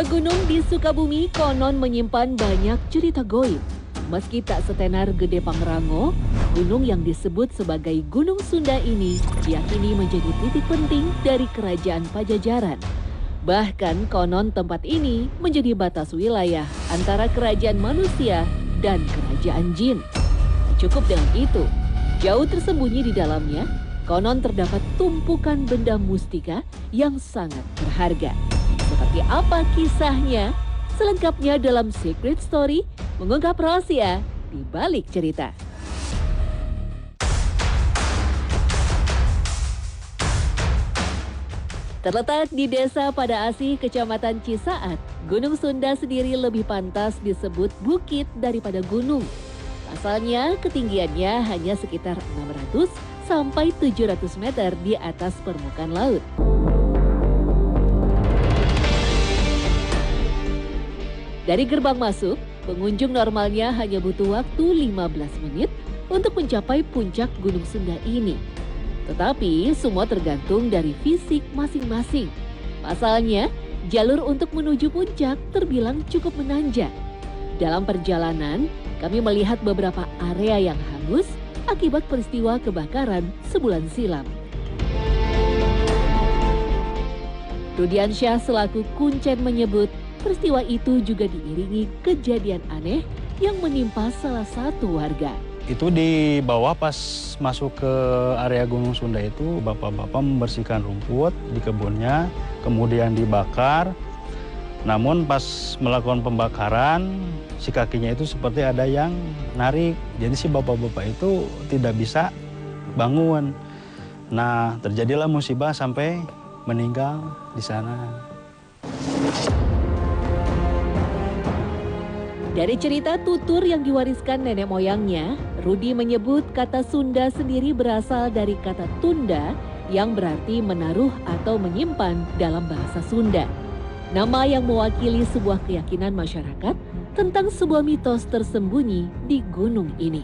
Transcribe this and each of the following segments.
Sebuah gunung di Sukabumi konon menyimpan banyak cerita goib. Meski tak setenar Gede Pangrango, gunung yang disebut sebagai Gunung Sunda ini diyakini menjadi titik penting dari Kerajaan Pajajaran. Bahkan konon tempat ini menjadi batas wilayah antara kerajaan manusia dan kerajaan jin. Cukup dengan itu, jauh tersembunyi di dalamnya, konon terdapat tumpukan benda mustika yang sangat berharga. Seperti apa kisahnya? Selengkapnya dalam Secret Story mengungkap rahasia di balik cerita. Terletak di Desa Pada Asih, Kecamatan Cisaat, Gunung Sunda sendiri lebih pantas disebut bukit daripada gunung. Asalnya ketinggiannya hanya sekitar 600 sampai 700 meter di atas permukaan laut. Dari gerbang masuk, pengunjung normalnya hanya butuh waktu 15 menit untuk mencapai puncak Gunung Sunda ini. Tetapi semua tergantung dari fisik masing-masing. Pasalnya, jalur untuk menuju puncak terbilang cukup menanjak. Dalam perjalanan, kami melihat beberapa area yang hangus akibat peristiwa kebakaran sebulan silam. Rudiansyah selaku Kuncen menyebut, peristiwa itu juga diiringi kejadian aneh yang menimpa salah satu warga. Itu di bawah pas masuk ke area Gunung Sunda itu, bapak-bapak membersihkan rumput di kebunnya, kemudian dibakar. Namun pas melakukan pembakaran, si kakinya itu seperti ada yang narik. Jadi si bapak-bapak itu tidak bisa bangun. Nah, terjadilah musibah sampai meninggal di sana. Dari cerita tutur yang diwariskan nenek moyangnya, Rudi menyebut kata Sunda sendiri berasal dari kata Tunda yang berarti menaruh atau menyimpan dalam bahasa Sunda. Nama yang mewakili sebuah keyakinan masyarakat tentang sebuah mitos tersembunyi di gunung ini.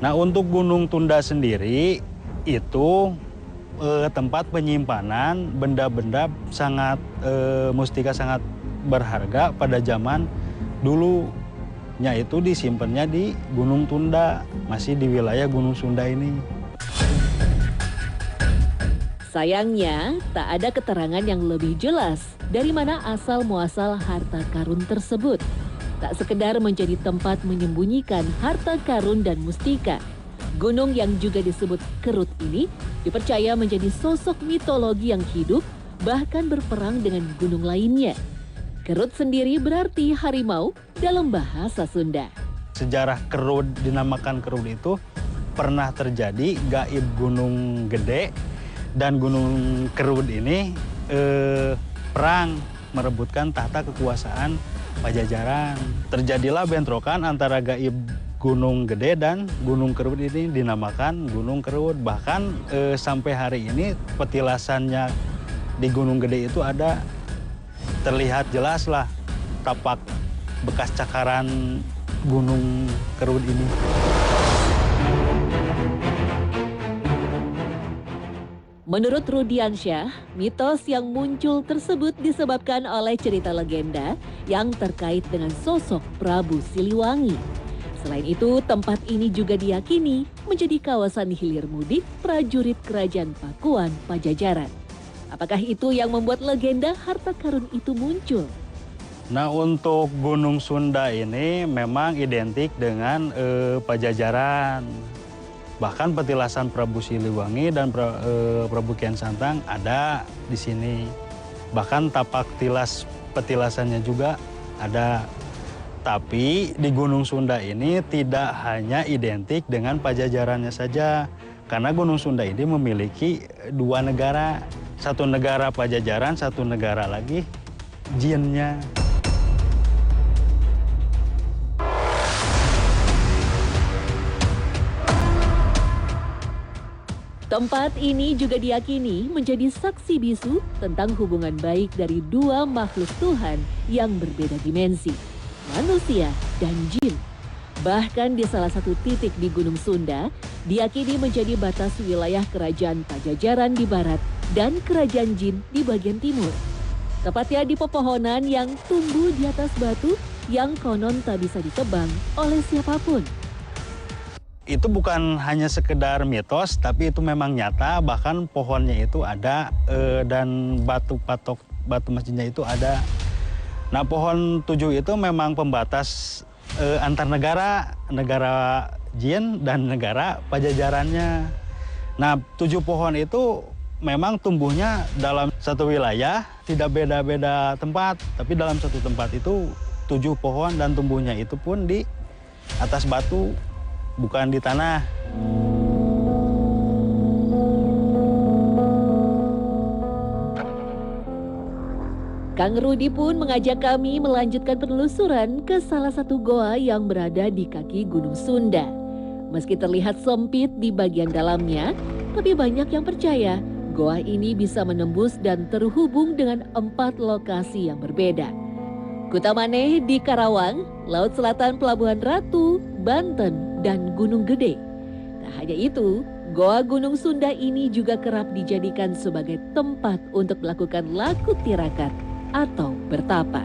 Nah, untuk Gunung Tunda sendiri itu tempat penyimpanan benda-benda sangat mustika sangat berharga pada zaman dulu. Itu disimpannya di Gunung Tunda, masih di wilayah Gunung Sunda ini. Sayangnya, tak ada keterangan yang lebih jelas dari mana asal-muasal harta karun tersebut. Tak sekedar menjadi tempat menyembunyikan harta karun dan mustika, gunung yang juga disebut Kerut ini dipercaya menjadi sosok mitologi yang hidup, bahkan berperang dengan gunung lainnya. Kerut sendiri berarti harimau dalam bahasa Sunda. Sejarah Kerut dinamakan Kerut itu pernah terjadi gaib Gunung Gede dan Gunung Kerut ini perang merebutkan tahta kekuasaan Pajajaran. Terjadilah bentrokan antara gaib Gunung Gede dan Gunung Kerut ini dinamakan Gunung Kerut. Bahkan sampai hari ini petilasannya di Gunung Gede itu ada terlihat jelas lah tapak bekas cakaran Gunung Kerut ini. Menurut Rudiansyah, mitos yang muncul tersebut disebabkan oleh cerita legenda yang terkait dengan sosok Prabu Siliwangi. Selain itu, tempat ini juga diyakini menjadi kawasan hilir mudik prajurit Kerajaan Pakuan Pajajaran. Apakah itu yang membuat legenda harta karun itu muncul? Nah, untuk Gunung Sunda ini memang identik dengan Pajajaran. Bahkan petilasan Prabu Siliwangi dan Prabu Kian Santang ada di sini. Bahkan tapak petilasannya juga ada. Tapi di Gunung Sunda ini tidak hanya identik dengan Pajajarannya saja. Karena Gunung Sunda ini memiliki dua negara. Satu negara Pajajaran, satu negara lagi jinnya. Tempat ini juga diyakini menjadi saksi bisu tentang hubungan baik dari dua makhluk Tuhan yang berbeda dimensi, manusia dan jin. Bahkan di salah satu titik di Gunung Sunda, diyakini menjadi batas wilayah Kerajaan Pajajaran di barat dan Kerajaan Jin di bagian timur. tepatnya di pepohonan yang tumbuh di atas batu yang konon tak bisa ditebang oleh siapapun. Itu bukan hanya sekedar mitos, tapi itu memang nyata. Bahkan pohonnya itu ada dan batu patok batu masjidnya itu ada. Nah, pohon 7 itu memang pembatas antar negara, negara Jin dan negara pajajarannya. Nah, 7 pohon itu memang tumbuhnya dalam satu wilayah, tidak beda-beda tempat, tapi dalam satu tempat itu 7 pohon dan tumbuhnya itu pun di atas batu, bukan di tanah. Kang Rudi pun mengajak kami melanjutkan penelusuran ke salah satu goa yang berada di kaki Gunung Sunda. Meski terlihat sempit di bagian dalamnya, tapi banyak yang percaya goa ini bisa menembus dan terhubung dengan 4 lokasi yang berbeda. Kutamane di Karawang, Laut Selatan Pelabuhan Ratu, Banten, dan Gunung Gede. Tak hanya itu, goa Gunung Sunda ini juga kerap dijadikan sebagai tempat untuk melakukan laku tirakat atau bertapa.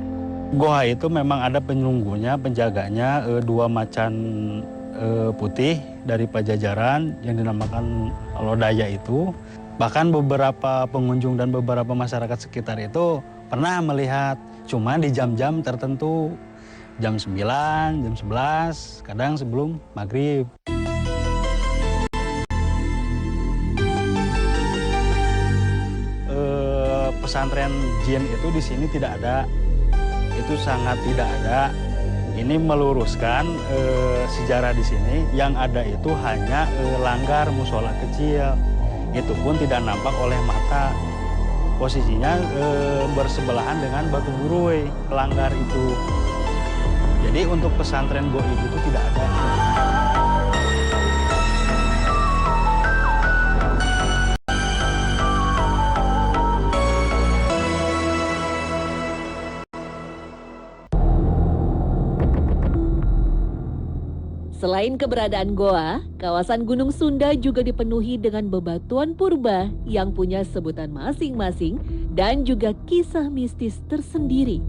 Goa itu memang ada penunggunya, penjaganya, 2 macan putih dari Pajajaran yang dinamakan Lodaya itu. Bahkan beberapa pengunjung dan beberapa masyarakat sekitar itu pernah melihat, cuma di jam-jam tertentu, jam 9, jam 11, kadang sebelum maghrib. Pesantren Jin itu di sini tidak ada, itu sangat tidak ada. Ini meluruskan sejarah di sini, yang ada itu hanya langgar musola kecil, itu pun tidak nampak oleh mata. Posisinya bersebelahan dengan batu buruy, langgar itu. Jadi untuk pesantren goib itu tidak ada. Selain keberadaan goa, kawasan Gunung Sunda juga dipenuhi dengan bebatuan purba yang punya sebutan masing-masing dan juga kisah mistis tersendiri.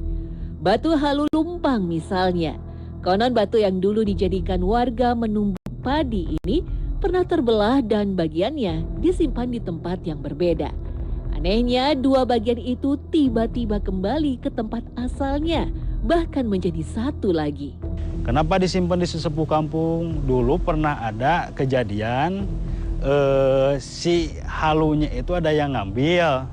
Batu Halu Lumpang misalnya, konon batu yang dulu dijadikan warga menumbuk padi ini pernah terbelah dan bagiannya disimpan di tempat yang berbeda. Anehnya, 2 bagian itu tiba-tiba kembali ke tempat asalnya, bahkan menjadi satu lagi. Kenapa disimpan di sesepuh kampung? Dulu pernah ada kejadian si halunya itu ada yang ngambil.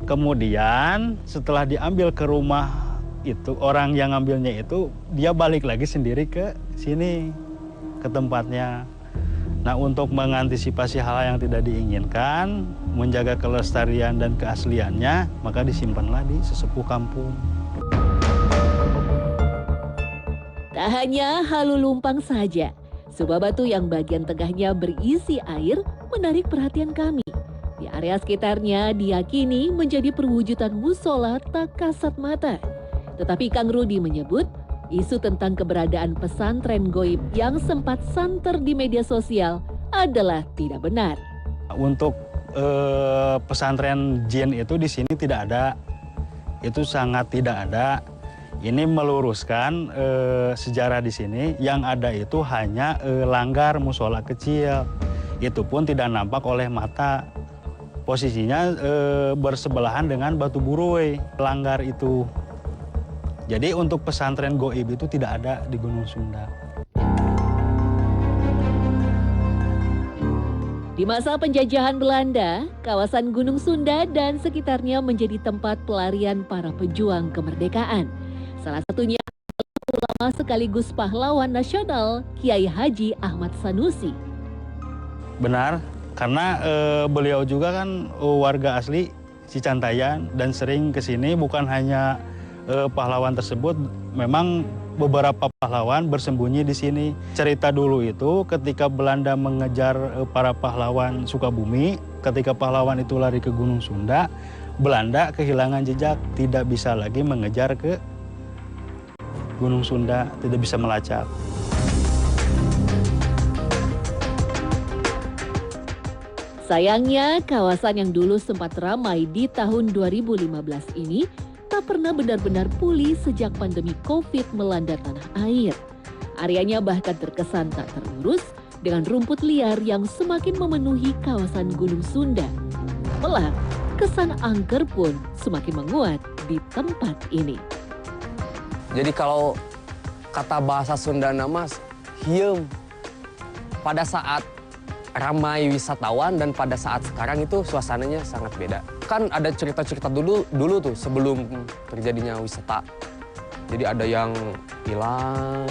Kemudian setelah diambil ke rumah itu, orang yang ngambilnya itu dia balik lagi sendiri ke sini, ke tempatnya. Nah, untuk mengantisipasi hal yang tidak diinginkan, menjaga kelestarian dan keasliannya, maka disimpanlah di sesepuh kampung. Tak hanya Halu Lumpang saja, sebuah batu yang bagian tengahnya berisi air menarik perhatian kami. Di area sekitarnya diyakini menjadi perwujudan musola tak kasat mata. Tetapi Kang Rudi menyebut isu tentang keberadaan pesantren goib yang sempat santer di media sosial adalah tidak benar. Untuk pesantren Jin itu di sini tidak ada, itu sangat tidak ada. Ini meluruskan sejarah di sini, yang ada itu hanya langgar musola kecil, itu pun tidak nampak oleh mata. Posisinya bersebelahan dengan batu buruy, langgar itu. Jadi untuk pesantren goib itu tidak ada di Gunung Sunda. Di masa penjajahan Belanda, kawasan Gunung Sunda dan sekitarnya menjadi tempat pelarian para pejuang kemerdekaan. Salah satunya ulama sekaligus pahlawan nasional Kiai Haji Ahmad Sanusi. Benar, karena beliau juga kan warga asli Cicantayan dan sering ke sini. Bukan hanya pahlawan tersebut, memang beberapa pahlawan bersembunyi di sini. Cerita dulu itu ketika Belanda mengejar para pahlawan Sukabumi, ketika pahlawan itu lari ke Gunung Sunda, Belanda kehilangan jejak, tidak bisa lagi mengejar ke Gunung Sunda, tidak bisa melacak. Sayangnya, kawasan yang dulu sempat ramai di tahun 2015 ini tak tak pernah benar-benar pulih sejak pandemi COVID melanda tanah air. Areanya bahkan terkesan tak terurus dengan rumput liar yang semakin memenuhi kawasan Gunung Sunda. Kelak, kesan angker pun semakin menguat di tempat ini. Jadi kalau kata bahasa Sunda nama hieum, pada saat ramai wisatawan dan pada saat sekarang itu suasananya sangat beda. Kan ada cerita-cerita dulu tuh sebelum terjadinya wisata. Jadi ada yang hilang.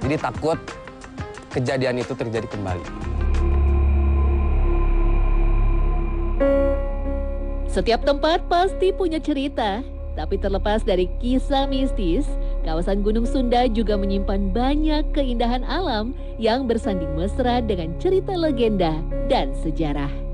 Jadi takut kejadian itu terjadi kembali. Setiap tempat pasti punya cerita, tapi terlepas dari kisah mistis, kawasan Gunung Sunda juga menyimpan banyak keindahan alam yang bersanding mesra dengan cerita legenda dan sejarah.